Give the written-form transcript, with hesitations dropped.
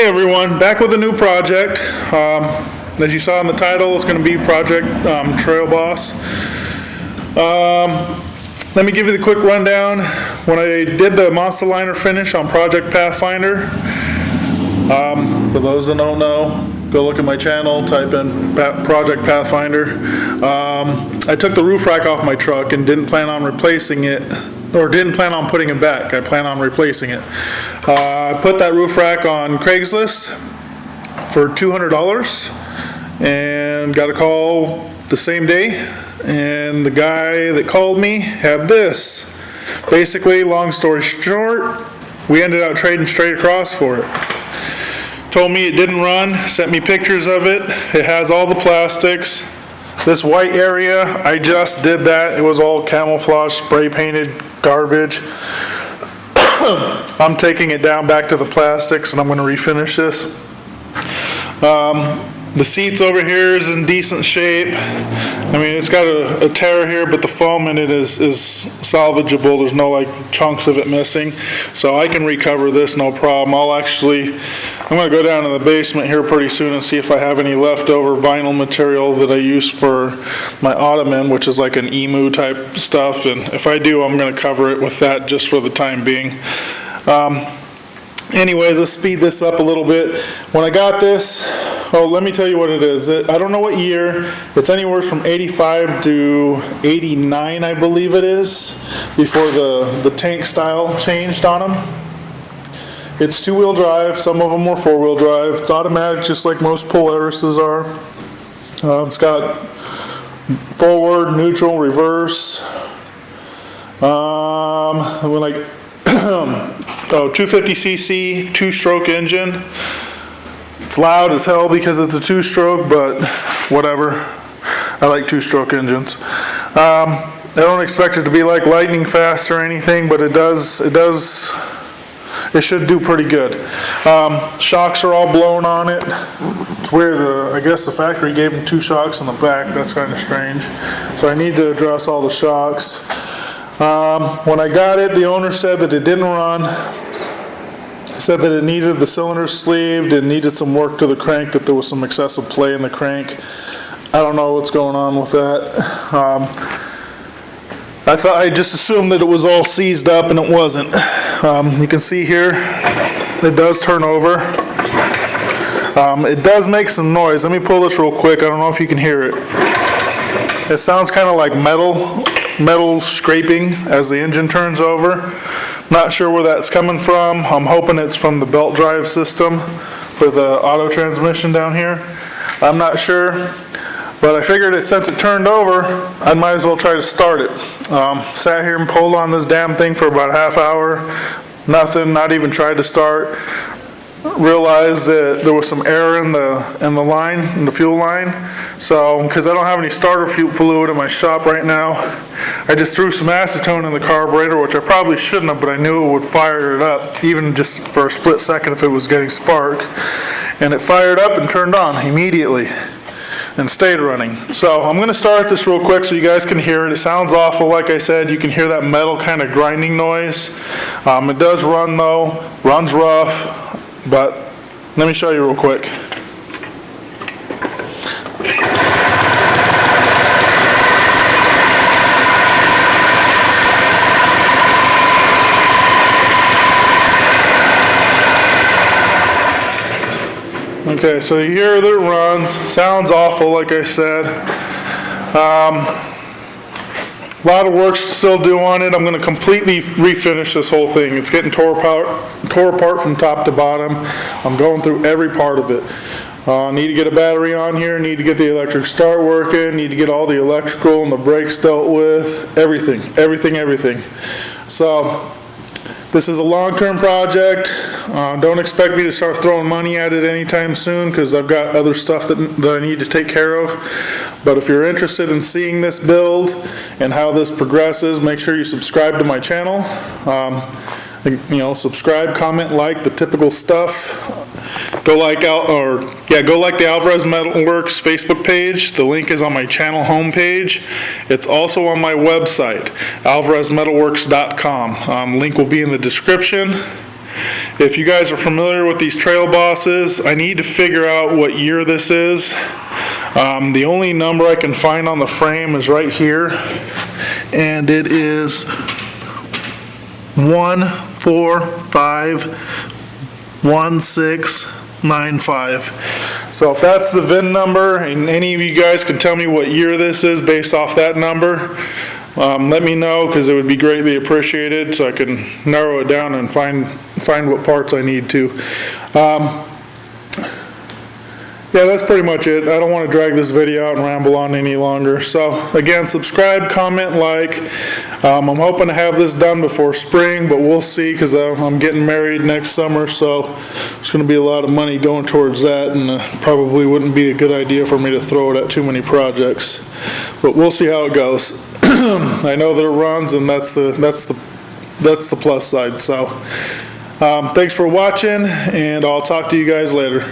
Hey everyone, back with a new project. As you saw in the title, it's going to be Project Trail Boss. Let me give you the quick rundown. When I did the monster liner finish on Project Pathfinder, for those that don't know, go look at my channel, type in Project Pathfinder. I took the roof rack off my truck and didn't plan on replacing it, or didn't plan on putting it back. I plan on replacing it. I put that roof rack on Craigslist for $200 and got a call the same day, and the guy that called me had this. Basically, long story short, we ended up trading straight across for it. Told me it didn't run, sent me pictures of it. It has all the plastics. This white area, I just did that. It was all camouflage, spray painted garbage. I'm taking it down back to the plastics and I'm going to refinish this. The seats over here is in decent shape. I mean, it's got a tear here, but the foam in it is salvageable. There's no like chunks of it missing. So I can recover this, no problem. I'm going to go down to the basement here pretty soon and see if I have any leftover vinyl material that I use for my ottoman, which is like an emu type stuff. And if I do, I'm going to cover it with that just for the time being. Anyways, let's speed this up a little bit. When I got this, let me tell you what it is. I don't know what year. It's anywhere from 85 to 89, I believe it is, before the tank style changed on them. It's two-wheel drive. Some of them were four-wheel drive. It's automatic, just like most Polarises are. It's got forward, neutral, reverse. 250cc, two-stroke engine. It's loud as hell because it's a two-stroke, but whatever. I like two-stroke engines. I don't expect it to be like lightning fast or anything, but it should do pretty good. Shocks are all blown on it. It's weird. I guess the factory gave them two shocks in the back. That's kind of strange. So I need to address all the shocks. When I got it, the owner said that it didn't run. He said that it needed the cylinder sleeved, it needed some work to the crank, that there was some excessive play in the crank. I don't know what's going on with that. I just assumed that it was all seized up, and it wasn't. You can see here, it does turn over. It does make some noise. Let me pull this real quick. I don't know if you can hear it. It sounds kind of like metal scraping as the engine turns over. Not sure where that's coming from. I'm hoping it's from the belt drive system for the auto transmission down here. I'm not sure, but I figured that since it turned over, I might as well try to start it. Sat here and pulled on this damn thing for about a half hour. Nothing, not even tried to start. Realized that there was some air in the line, in the fuel line. So, because I don't have any starter fluid in my shop right now, I just threw some acetone in the carburetor, which I probably shouldn't have, but I knew it would fire it up, even just for a split second if it was getting spark. And it fired up and turned on immediately and stayed running. So I'm going to start this real quick so you guys can hear it. It sounds awful, like I said. You can hear that metal kind of grinding noise. It does run though, runs rough. But let me show you real quick. Okay, so you hear that it runs. Sounds awful, like I said. A lot of work to still do on it. I'm going to completely refinish this whole thing. It's getting tore apart from top to bottom. I'm going through every part of it. Need to get a battery on here. Need to get the electric start working. Need to get all the electrical and the brakes dealt with. Everything. So this is a long-term project. Don't expect me to start throwing money at it anytime soon because I've got other stuff that I need to take care of. But if you're interested in seeing this build and how this progresses, make sure you subscribe to my channel. Subscribe, comment, like, the typical stuff. Go like the Alvarez Metalworks Facebook page. The link is on my channel homepage. It's also on my website, alvarezmetalworks.com. Link will be in the description. If you guys are familiar with these Trail Bosses, I need to figure out what year this is. The only number I can find on the frame is right here, and it is 1451695. So if that's the VIN number, and any of you guys can tell me what year this is based off that number, let me know, because it would be greatly appreciated, so I can narrow it down and find what parts I need to. Yeah, that's pretty much it. I don't want to drag this video out and ramble on any longer. So again, subscribe, comment, like. I'm hoping to have this done before spring, but we'll see, because I'm getting married next summer, so there's going to be a lot of money going towards that, and probably wouldn't be a good idea for me to throw it at too many projects. But we'll see how it goes. I know that it runs, and that's the plus side. So thanks for watching, and I'll talk to you guys later.